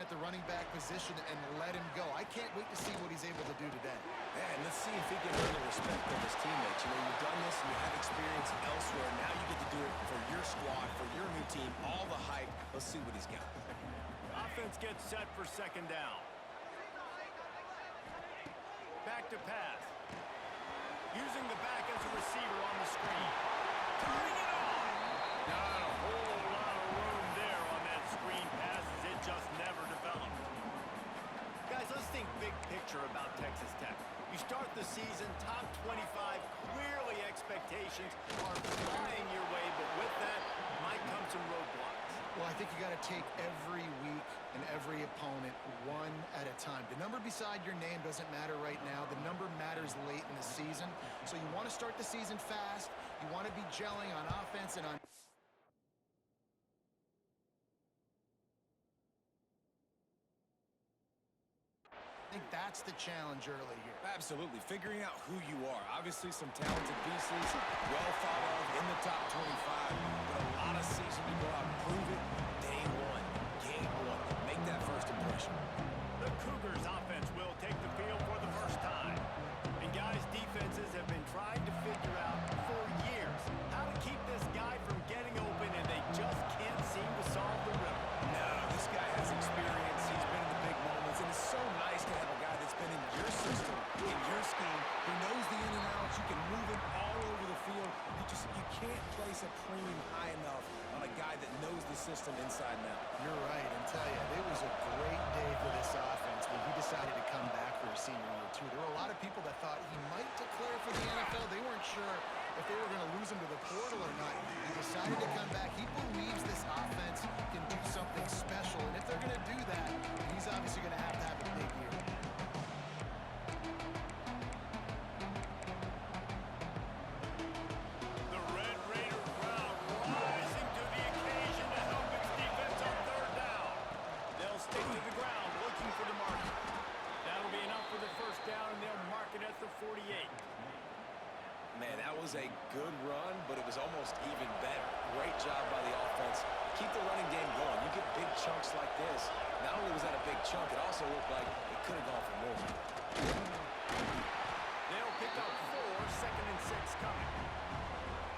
at the running back position and let him go. I can't wait to see what he's able to do today. Yeah, and let's see if he can earn the respect of his teammates. You know, you've done this and you have experience elsewhere. Now you get to do it for your squad, for your new team, all the hype. Let's see what he's got. Offense gets set for second down. Back to pass. Using the back as a receiver on the screen. Turning it on! Not a whole lot of room there on that screen pass as it just never developed. Guys, let's think big picture about Texas Tech. You start the season, top 25, clearly expectations are flying your way, but with that might come some roadblocks. Well, I think you got to take every week and every opponent one at a time. The number beside your name doesn't matter right now. The number matters late in the season. So you want to start the season fast. You want to be gelling on offense and on... I think that's the challenge early here. Absolutely. Figuring out who you are. Obviously, some talented pieces, well thought of in the top 25, but a lot of season to go out and prove it. Day one, game one. Make that first impression. The Cougars offense will take the field for the first time. And guys, defenses have been trying to figure out for years how to keep this guy from getting open, and they just can't seem to solve the riddle. No, this guy has experience. He's been in the big moments, and it's so nice to have a guy that's been in your system, in your scheme, who knows the in and outs. You can move him all over the field. You can't place a premium high enough on a guy that knows the system inside and out. You're right, and tell you, it was a great day for this offense when he decided to come back for his senior year, too. There were a lot of people that thought he might declare for the NFL. They weren't sure if they were going to lose him to the portal or not. He decided to come back. He believes this offense can do something special, and if they're going to do that, he's obviously going to have a big year. The Red Raider crowd rising to the occasion to help its defense on third down. They'll stick to the ground looking for the marker. That'll be enough for the first down, and they'll mark it at the 48. Man, that was a good run, but it was almost even better. Great job by the offense. Keep the running game going. You get big chunks like this. Not only was that a big chunk, it also looked like it could have gone for more. They'll pick up 4, second and 6 coming.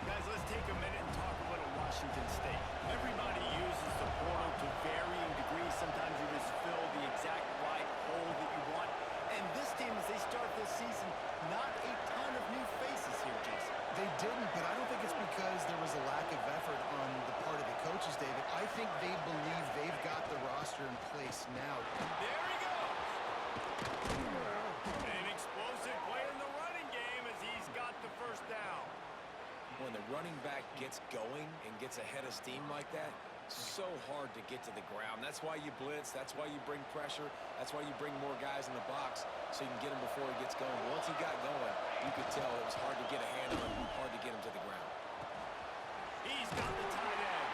Guys, let's take a minute and talk a little Washington State. Everybody uses the portal to varying degrees. Sometimes you just fill the exact right hole that you want. And this team, as they start this season, not a ton of new faces here, Jason. They didn't, but I don't think it's because there was a lack of effort on the part of the coaches, David. I think they believe they've got the roster in place now. There he goes! An explosive play in the running game as he's got the first down. When the running back gets going and gets ahead of steam like that, so hard to get to the ground. That's why you blitz. That's why you bring pressure. That's why you bring more guys in the box so you can get him before he gets going. Once he got going, you could tell it was hard to get a hand on him, hard to get him to the ground. He's got the tight end.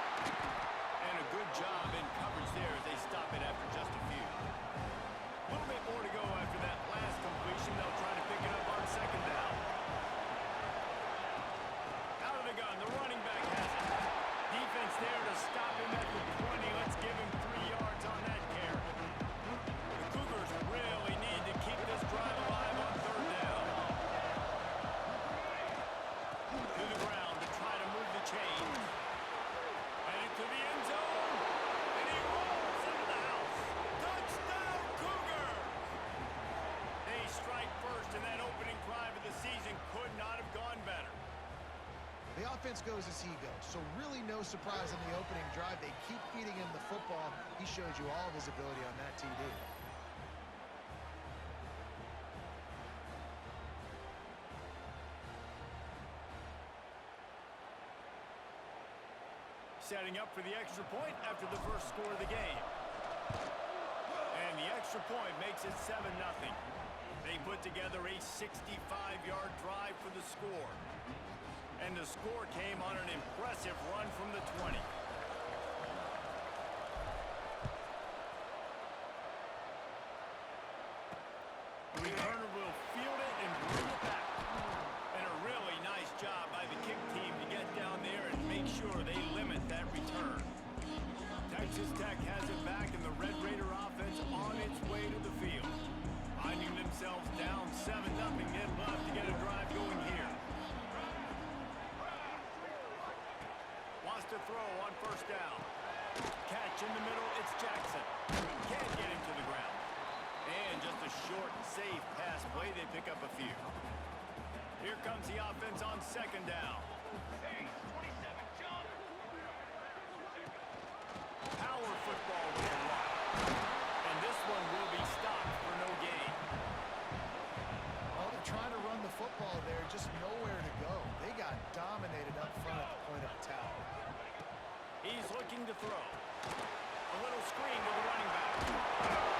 And a good job in coverage there as they stop it after just a few. A little bit more to go after that last completion. They'll try to pick it up on second down. Out of the gun, the running back has it. Defense there to stop him at the 20. Let's give him 3 yards on that carry. The Cougars really need to keep this drive alive on third down. To the ground to try to move the chains. Headed to the end zone. And he rolls into the house. Touchdown, Cougars! They strike first, and that opening drive of the season could not have gone better. The offense goes as he goes, so really no surprise on the opening drive. They keep feeding him the football. He showed you all of his ability on that TD. Setting up for the extra point after the first score of the game. And the extra point makes it 7-0. They put together a 65-yard drive for the score. And the score came on an impressive run from the 20. The returner will field it and bring it back. And a really nice job by the kick team to get down there and make sure they limit that return. Texas Tech has it back, and the Red Raider offense on its way to the field. Finding themselves down 7-0, they'd love to get a drive going here. Wants to throw on first down. Catch in the middle, it's Jackson. Can't get him to the ground. And just a short, safe pass play, they pick up a few. Here comes the offense on second down. Power football with a lot. And this one will be stopped for no gain. Well, they're trying to run the football there, just nowhere to go. They got dominated up front at the point of attack. He's looking to throw. A little screen to the running back.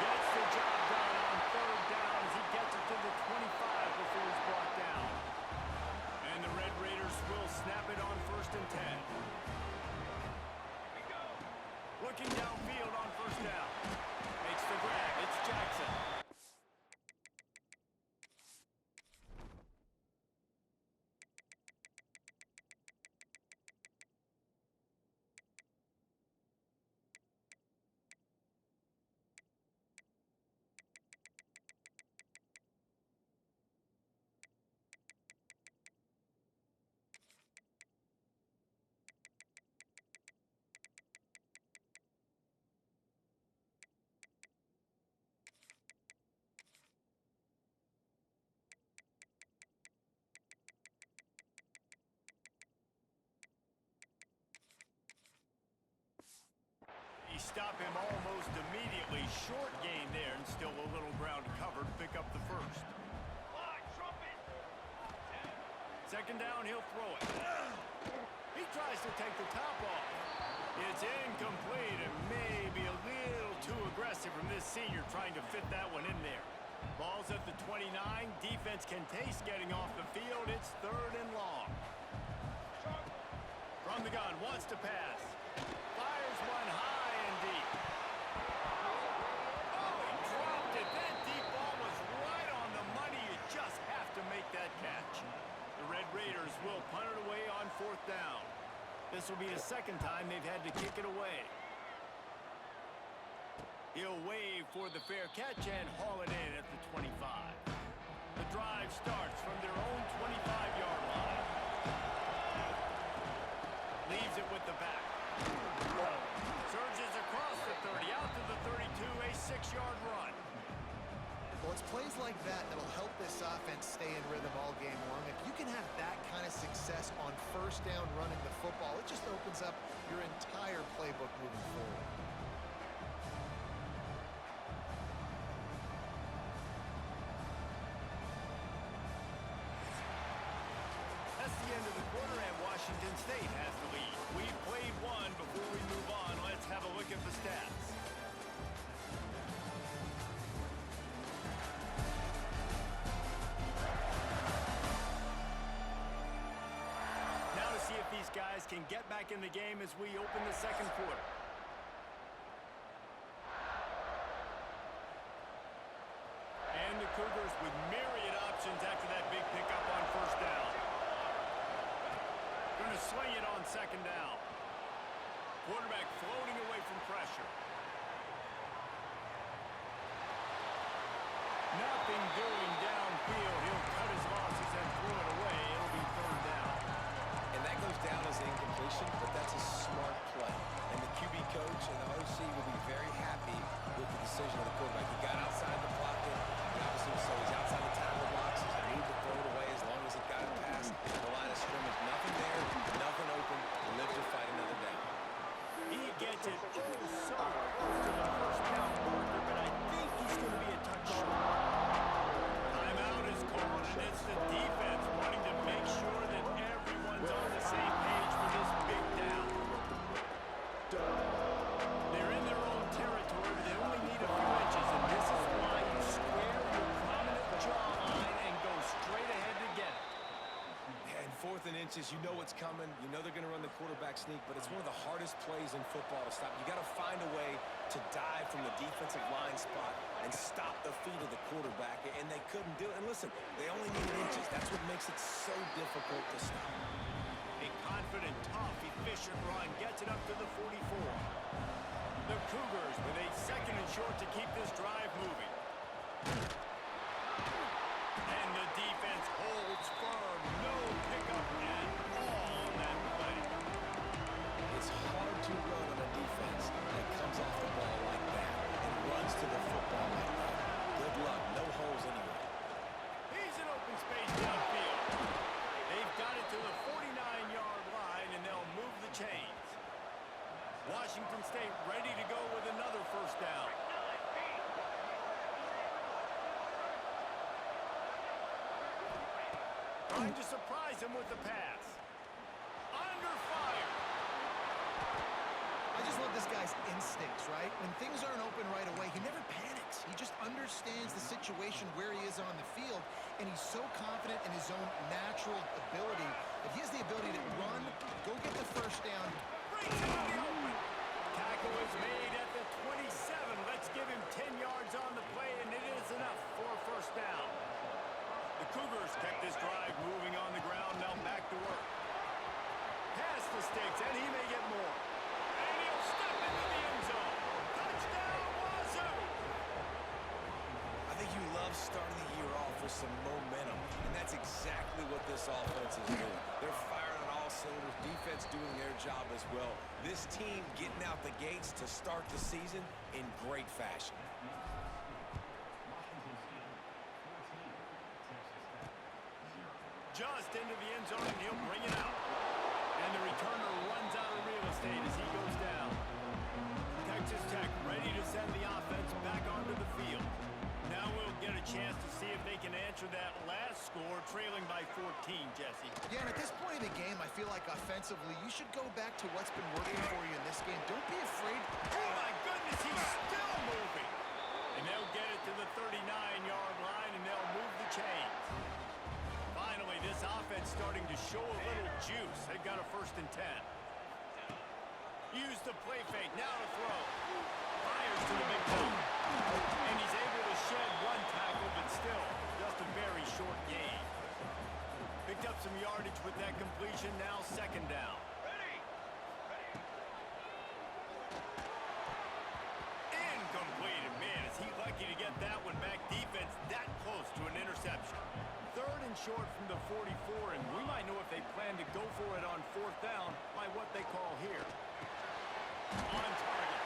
Gets the job done on third down as he gets it to the 25 before he's brought down. And the Red Raiders will snap it on 1st and 10. Looking downfield on first down. Makes the grab. It's Jackson. Stop him almost immediately. Short gain there, and still a little ground covered. Pick up the first. Second down, he'll throw it. He tries to take the top off. It's incomplete and maybe a little too aggressive from this senior trying to fit that one in there. Ball's at the 29. Defense can taste getting off the field. It's 3rd and long. From the gun, wants to pass. Fires one high and deep. Oh, he dropped it. That deep ball was right on the money. You just have to make that catch. The Red Raiders will punt it away on 4th down. This will be the second time they've had to kick it away. He'll wave for the fair catch and haul it in at the 25. The drive starts from their own 25-yard line. Leaves it with the back. Surges across the 30, out to the 32, a 6-yard run. Well, it's plays like that that'll help this offense stay in rhythm all game long. If you can have that kind of success on first down running the football, it just opens up your entire playbook moving forward. That's the end of the quarter, and Washington State has the lead. We've played one. Before we move on, let's have a look at the stats. Now to see if these guys can get back in the game as we open the second quarter. And the Cougars with myriad options after that big pickup on first down. Going to sling it on second down. Quarterback floating away from pressure. Nothing doing downfield. He'll cut his losses and throw it away. It'll be 3rd down. And that goes down as an incompletion, but that's a smart play. And the QB coach and the OC will be very happy with the decision of the quarterback. He got outside the pocket. He obviously so he's outside the tackle box. He's moved to throw it away as long as it got it past the line of scrimmage. Nothing there, nothing open. Live to fight another down. He gets it so close to the first down marker, but I think he's going to be a touch short. Timeout is called, and it's the defense wanting to make sure that everyone's on the same page for this big down. They're in their own territory, but they only need a few inches, and this is why you square your prominent jawline and go straight ahead to get it. And 4th and inches, you know what's coming. You know they're going to run the quarterback sneak, but it's one of the hardest plays in football to stop. You got to find a way to dive from the defensive line spot and stop the feet of the quarterback, and they couldn't do it. And listen, they only needed inches. That's what makes it so difficult to stop. A confident, tough, efficient run gets it up to the 44. The Cougars with a second and short to keep this drive moving. And the defense holds firm. No pickup at all on that play. It's hard to run on a defense that comes off the ball like that and runs to the football like that. Good luck. No holes anywhere. He's in open space downfield. They've got it to the 49-yard line, and they'll move the chains. Washington State ready to go with another first down. Trying to surprise him with the pass. Under fire. I just love this guy's instincts, right? When things aren't open right away, he never panics. He just understands the situation where he is on the field, and he's so confident in his own natural ability that he has the ability to run, go get the first down. Breaks into the open. Tackle is made at the 27. Let's give him 10 yards on the play, and it is enough for a first down. The Cougars kept this drive moving on the ground, now back to work. Pass the sticks, and he may get more. And he'll step into the end zone. Touchdown, Wazoo! I think you love starting the year off with some momentum, and that's exactly what this offense is doing. They're firing on all cylinders, defense doing their job as well. This team getting out the gates to start the season in great fashion. Just into the end zone, and he'll bring it out. And the returner runs out of real estate as he goes down. Texas Tech ready to send the offense back onto the field. Now we'll get a chance to see if they can answer that last score, trailing by 14, Jesse. Yeah, and at this point of the game, I feel like offensively, you should go back to what's been working for you in this game. Don't be afraid. Oh, my goodness, he's still moving. And they'll get it to the 39-yard line, and they'll move the chains. Finally, this offense starting to show a little juice. They've got a 1st and 10. Use the play fake, now to throw. Fires to the big zone. And he's able to shed one tackle, but still, just a very short gain. Picked up some yardage with that completion, now 2nd down. Incomplete, and man, is he lucky to get that one back. Defense that close to an interception. 3rd and short from the 44, and we might know if they plan to go for it on 4th down by what they call here. On target.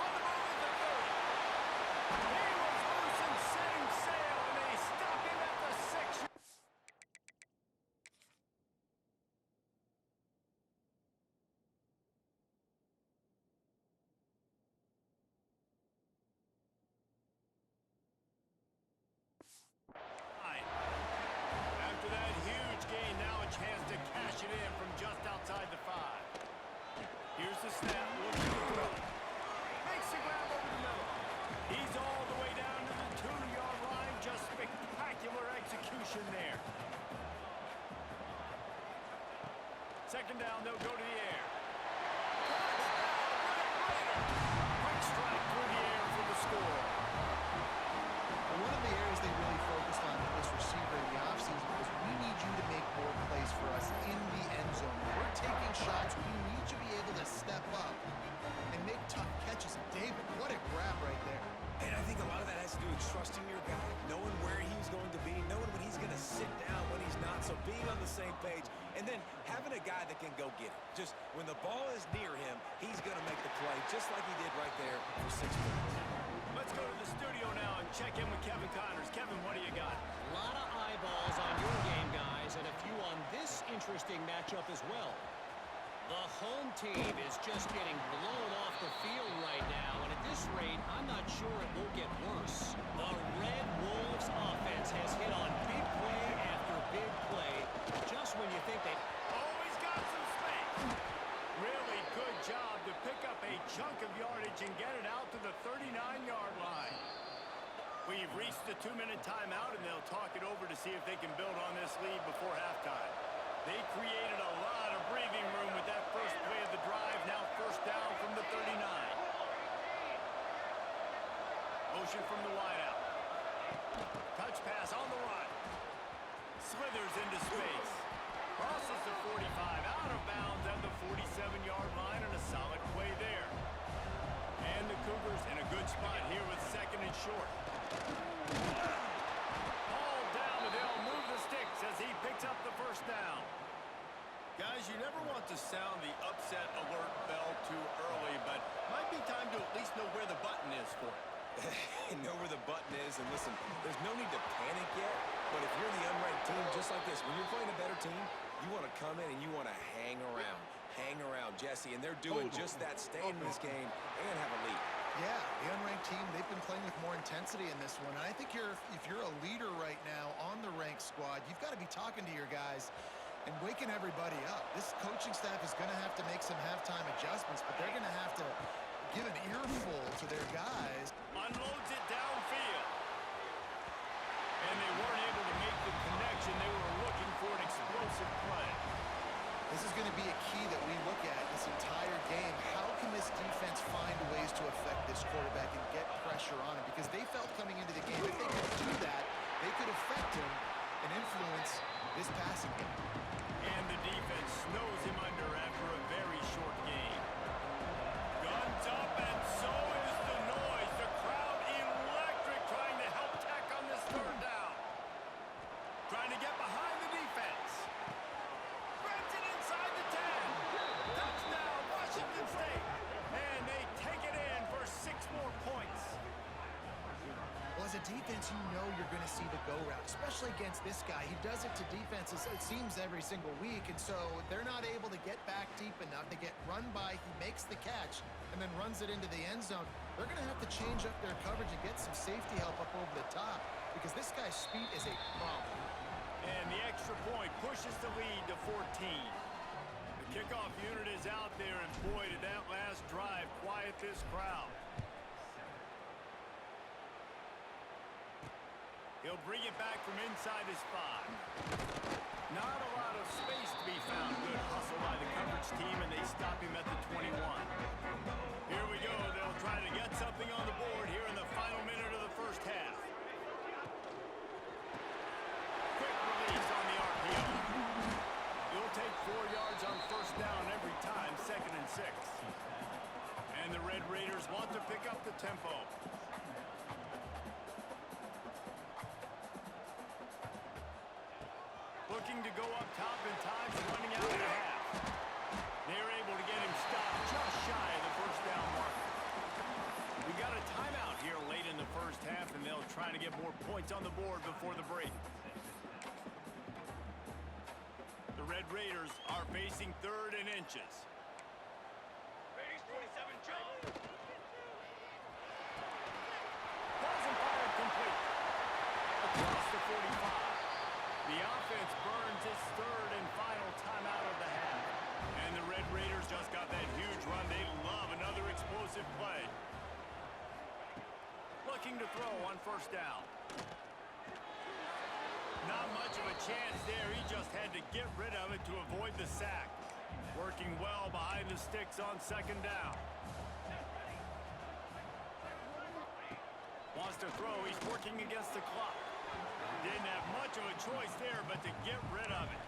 On the move at the 30. He was loose and setting sail, and they stop him at the 6. After that huge gain, now a chance to cash it in from just outside the 5. Here's the snap, looking to throw. Makes the grab over the middle. He's all the way down to the 2-yard line. Just spectacular execution there. 2nd down, they'll go to the air. Quick strike through the air for the score. One of the areas they really focused on with this receiver in the offseason was we need you to make more plays for us in the end zone. When we're taking shots, we need you to be able to step up and make tough catches. And David, what a grab right there. And I think a lot of that has to do with trusting your guy, knowing where he's going to be, knowing when he's going to sit down, when he's not. So being on the same page, and then having a guy that can go get it. Just when the ball is near him, he's going to make the play, just like he did right there for 6 points. Let's go to the studio now and check in with Kevin Connors. Kevin, what do you got? A lot of eyeballs on your game, guys, and a few on this interesting matchup as well. The home team is just getting blown off the field right now, and at this rate, I'm not sure it won't get worse. The Red Wolves offense has hit on big play after big play, just when you think they've... Oh, he's got some space. Really good job to pick up a chunk of yardage and get it out to the 39-yard line. We've reached the 2-minute timeout, and they'll talk it over to see if they can build on this lead before halftime. They created a lot of breathing room with that first play of the drive. Now 1st down from the 39. Motion from the wideout. Touch pass on the run. Slithers into space. Crosses the 45, out of bounds at the 47-yard line, and a solid play there. And reset alert bell too early, but might be time to at least know where the button is for it. Know where the button is, and listen, there's no need to panic yet, but if you're the unranked team, just like this, when you're playing a better team, you want to come in and you want to hang around, Jesse, and they're doing just that, stay in this game and have a lead. Yeah, the unranked team, they've been playing with more intensity in this one. And I think if you're a leader right now on the ranked squad, you've got to be talking to your guys and waking everybody up. This coaching staff is going to have to make some halftime adjustments, but they're going to have to give an earful to their guys. Unloads it downfield. And they weren't able to make the connection. They were looking for an explosive play. This is going to be a key that we look at this entire game. How can this defense find ways to affect this quarterback and get pressure on him? Because they felt coming into the game, if they could do that, they could affect him and influence this passing game. And the defense snows him under after a very short game. Guns up, and so is the noise. The crowd electric, trying to help tack on this third down. Trying to get behind the defense. Grabs it inside the 10. Touchdown, Washington State. And they take it in for 6 more points. Well, as a defense, you know you're going to see the go route, especially against this guy. He does it to defenses, it seems, every single week, and so they're not able to get back deep enough. They get run by, he makes the catch, and then runs it into the end zone. They're going to have to change up their coverage and get some safety help up over the top because this guy's speed is a problem. And the extra point pushes the lead to 14. The kickoff unit is out there, and boy, did that last drive quiet this crowd. He'll bring it back from inside his 5. Not a lot of space to be found. Good hustle by the coverage team, and they stop him at the 21. Here we go. They'll try to get something on the board here in the final minute of the first half. Quick release on the RPO. He'll take 4 yards on first down every time, 2nd and 6. And the Red Raiders want to pick up the tempo. Looking to go up top in time, running out of the half. They're able to get him stopped just shy of the first down marker. We got a timeout here late in the first half, and they'll try to get more points on the board before the break. The Red Raiders are facing 3rd and inches. Raiders 27, John. Balls and fired complete. Across the 45. The offense burns its 3rd and final timeout of the half. And the Red Raiders just got that huge run. They love another explosive play. Looking to throw on first down. Not much of a chance there. He just had to get rid of it to avoid the sack. Working well behind the sticks on 2nd down. Wants to throw. He's working against the clock. Didn't have much of a choice there, but to get rid of it.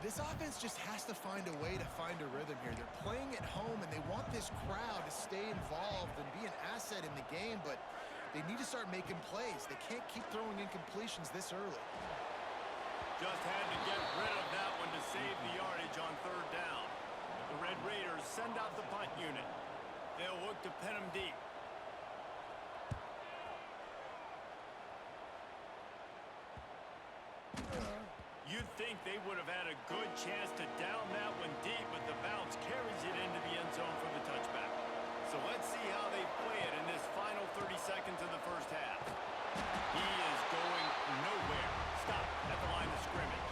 This offense just has to find a way to find a rhythm here. They're playing at home, and they want this crowd to stay involved and be an asset in the game, but they need to start making plays. They can't keep throwing incompletions this early. Just had to get rid of that one to save the yardage on 3rd down. The Red Raiders send out the punt unit. They'll look to pin him deep. You'd think they would have had a good chance to down that one deep, but the bounce carries it into the end zone for the touchback. So let's see how they play it in this final 30 seconds of the first half. He is going nowhere. Stop at the line of scrimmage.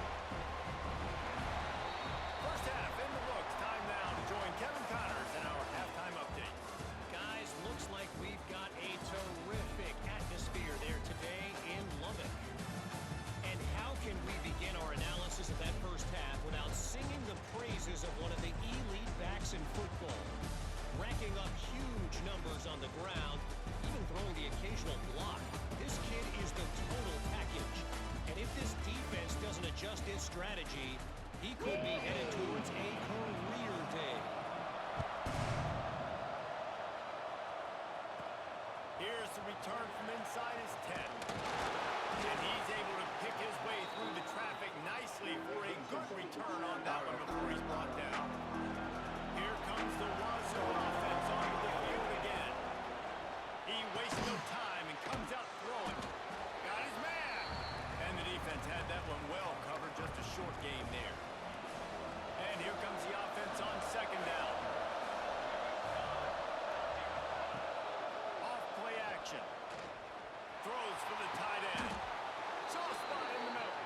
First half in the books. Time now to join Kevin Connors in our halftime update. Guys, looks like we've got a terrific atmosphere there today in Lubbock. And how can we begin our analysis of that first half without singing the praises of one of the elite backs in football? Racking up huge numbers on the ground, even throwing the occasional block. This kid is the total package. And if this defense doesn't adjust its strategy, he could be headed towards a career day. Here's the return from inside his 10. And he's able to pick his way through the traffic nicely for a good return on that one before he's brought down. Here's throws for the tight end. Soft spot in the middle.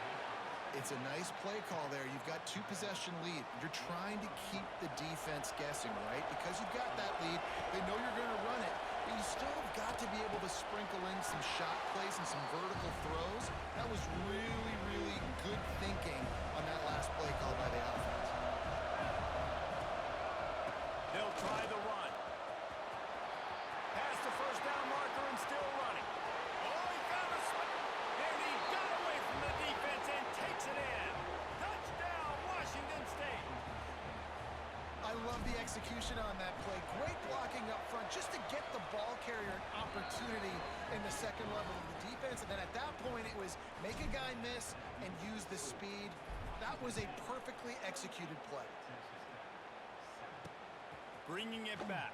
It's a nice play call there. You've got 2-possession lead. You're trying to keep the defense guessing, right? Because you've got that lead, they know you're going to run it, but you still have got to be able to sprinkle in some shot plays and some vertical throws. That was really, really good thinking on that last play call by the offense. They'll try the run. Past the first down marker and still running. Oh, he found a spot. And he got away from the defense and takes it in. Touchdown, Washington State. I love the execution on that play. Great blocking up front just to get the ball carrier an opportunity in the second level of the defense. And then at that point, it was make a guy miss and use the speed. That was a perfectly executed play. Bringing it back.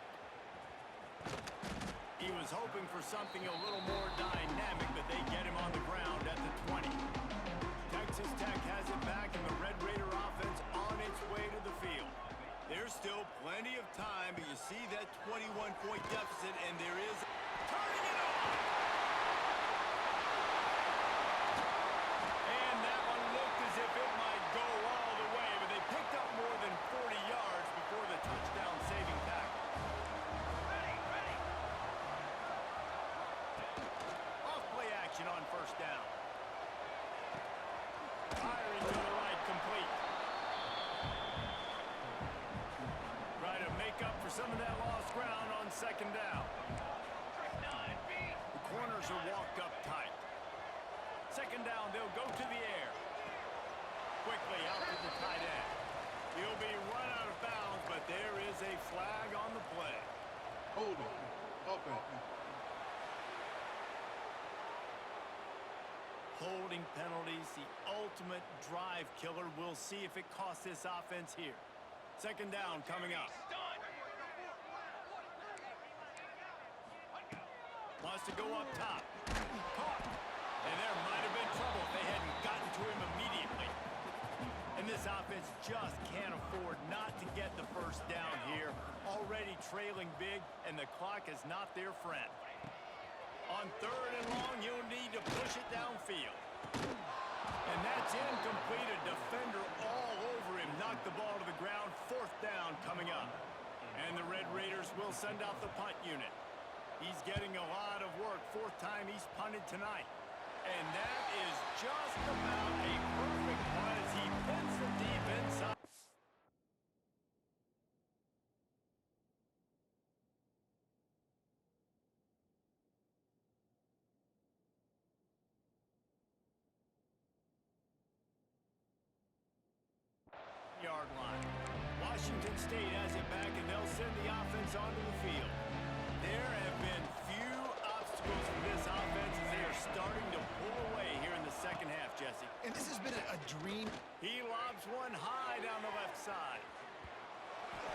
He was hoping for something a little more dynamic, but they get him on the ground at the 20. Texas Tech has it back, and the Red Raider offense on its way to the field. There's still plenty of time, but you see that 21-point deficit, and there is turning it on. And that one looked as if it might go all the way, but they picked up more than 40 yards before the touchdown-saving tackle. Off-play action on first down. Firing to the right, complete. Try to make up for some of that lost ground on second down. The corners are walked up tight. Second down, they'll go to the air. Quickly out to the tight end. He'll be run out of bounds, but there is a flag on the play. Hold on. Okay. Holding penalties, the ultimate drive killer. We'll see if it costs this offense here. Second down coming up. Wants to go up top. Caught. And there might have been trouble if they hadn't gotten to him immediately. And this offense just can't afford not to get the first down here. Already trailing big, and the clock is not their friend. On third and long, you'll need to push it downfield. And that's incomplete. A defender all over him. Knocked the ball to the ground. Fourth down coming up. And the Red Raiders will send out the punt unit. He's getting a lot of work. Fourth time he's punted tonight. And that is just about a perfect punt as he pins the deep inside. Yard line. Washington State has it back, and they'll send the offense onto the field. There have been few obstacles for this offense as they are starting to pull away here in the second half, Jesse. And this has been a dream. He lobs one high down the left side.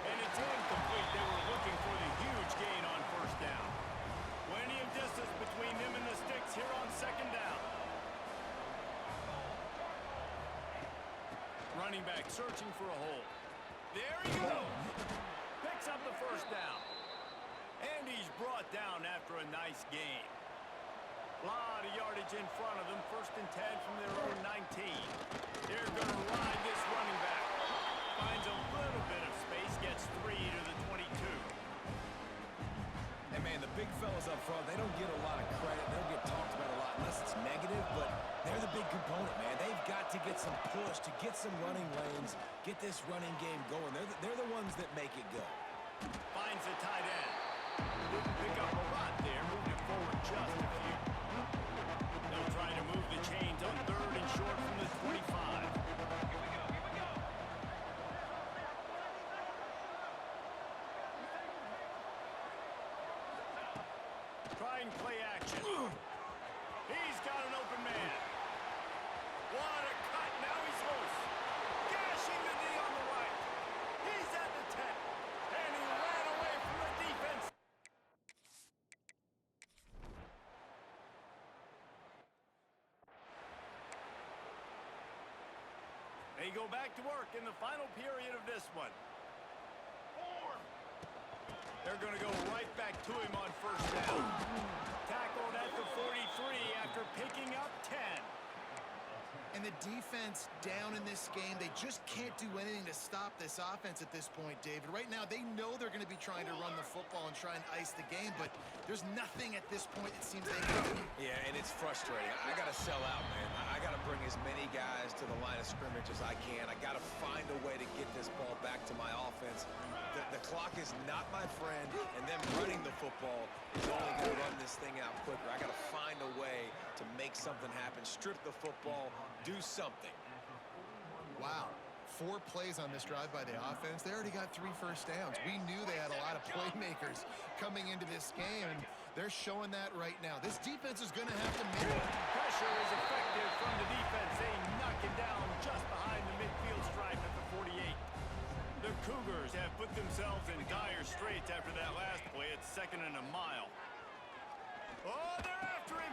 And it's incomplete. They were looking for the huge gain on first down. Plenty of distance between them and the sticks here on second down. Running back searching for a hole. There he goes. Picks up the first down. And he's brought down after a nice gain. Lot of yardage in front of them. First and 10 from their own 19. They're going to ride this running back. Finds a little bit of space. Gets 3 to the 22. And man, the big fellas up front, they don't get a lot of credit. They don't get talked about a lot unless it's negative, but they're the big component, man. They've got to get some push, to get some running lanes, get this running game going. They're the ones that make it go. Finds the tight end. Didn't pick up a lot there. Moved it forward just a few. They'll try to move the chains on third and short from the 25. Trying play action. He's got an open man. What a cut. Now he's loose. Gashing the knee on the right. He's at the 10. And he ran away from the defense. They go back to work in the final period of this one. They're going to go right back to him on first down. Tackled at the 43 after picking up 10. And the defense down in this game, they just can't do anything to stop this offense at this point, David. Right now, they know they're going to be trying to run the football and try and ice the game, but there's nothing at this point it seems they can do. Yeah, and it's frustrating. I got to sell out, man. I got to bring as many guys to the line of scrimmage as I can. I got to find a way to get this ball back to my offense. The clock is not my friend, and them running the football is only going to run this thing out quicker. I got to find a way to make something happen, strip the football, do something. Wow. 4 plays on this drive by the offense. They already got 3 first downs. We knew they had a lot of playmakers coming into this game, and they're showing that right now. This defense is going to have to make it. Pressure is effective from the defense. They knock it down just behind the midfield stripe at the 48. The Cougars have put themselves in dire straits after that last play. It's 2nd and a mile. Oh, they're after him.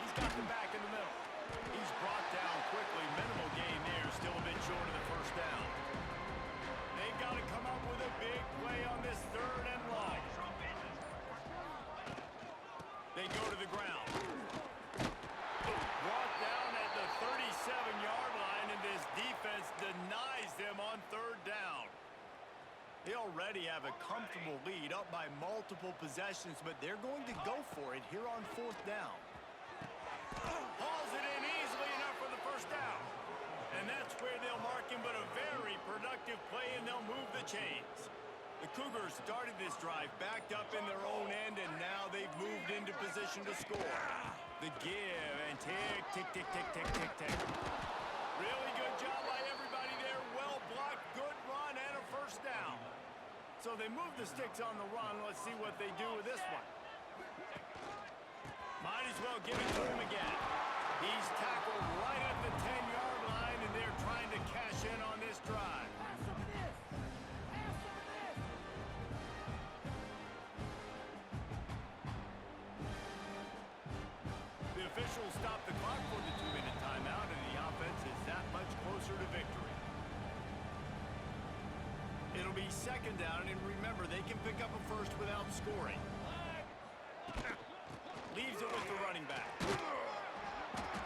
He's got the back in the middle. He's brought down quickly. Minimal gain there. Still a bit short of the first down. They've got to come up with a big play on this 3rd and long. They go to the ground. Brought down at the 37-yard line, and this defense denies them on 3rd down. They already have a comfortable lead, up by multiple possessions, but they're going to go for it here on 4th down. Hauls it in easily enough for the first down. And that's where they'll mark him, but a very productive play, and they'll move the chains. The Cougars started this drive backed up in their own end, and now they've moved into position to score. The give and tick, tick, tick, tick, tick, tick, tick. Really good job by everybody there. Well blocked, good run, and a first down. So they move the sticks on the run. Let's see what they do with this one. Might as well give it to him again. He's tackled right at the 10-yard line, and they're trying to cash in on this drive. The officials stop the clock for the 2-minute timeout, and the offense is that much closer to victory. It'll be 2nd down, and remember, they can pick up a first without scoring. Leaves it with the running back.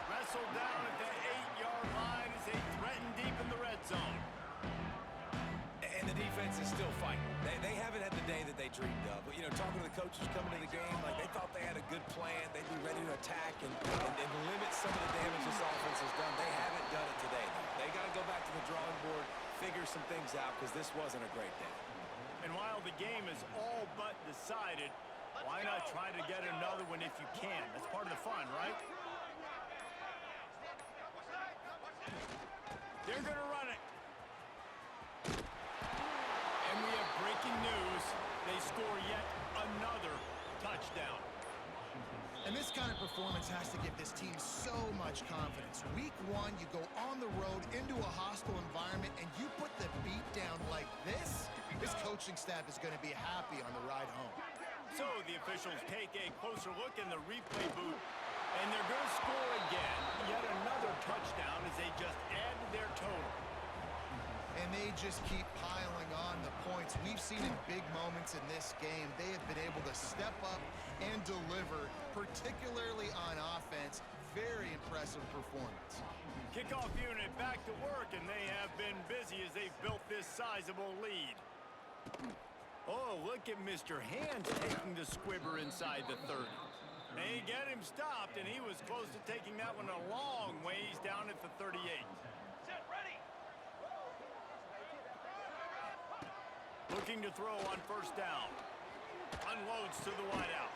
Wrestled down at the 8-yard line as they threaten deep in the red zone. And the defense is still fighting. They haven't had the day that they dreamed of. But, you know, talking to the coaches coming to the game, like they thought they had a good plan. They'd be ready to attack and limit some of the damage this offense has done. They haven't done it today, though. They got to go back to the drawing board, figure some things out, because this wasn't a great day. And while the game is all but decided, why not try to get another one if you can? That's part of the fun, right? They're going to run it. And we have breaking news. They score yet another touchdown. And this kind of performance has to give this team so much confidence. Week 1, you go on the road into a hostile environment, and you put the beat down like this. This coaching staff is going to be happy on the ride home. So the officials take a closer look in the replay booth, and they're going to score again. Yet another touchdown as they just add to their total. And they just keep piling on the points. We've seen in big moments in this game, they have been able to step up and deliver, particularly on offense. Very impressive performance. Kickoff unit back to work, and they have been busy as they've built this sizable lead. Oh, look at Mr. Hands taking the squibber inside the 30. They get him stopped, and he was close to taking that one a long ways down at the 38. Looking to throw on first down. Unloads to the wideout.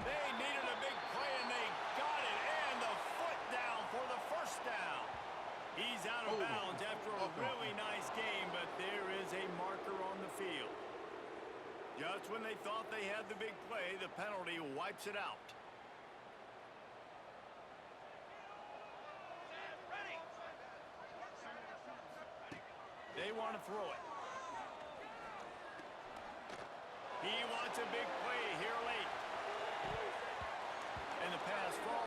They needed a big play, and they got it. And the foot down for the first down. He's out of bounds after a really nice game, but there is a marker on the field. Just when they thought they had the big play, the penalty wipes it out. They want to throw it. He wants a big play here late. And the pass falls.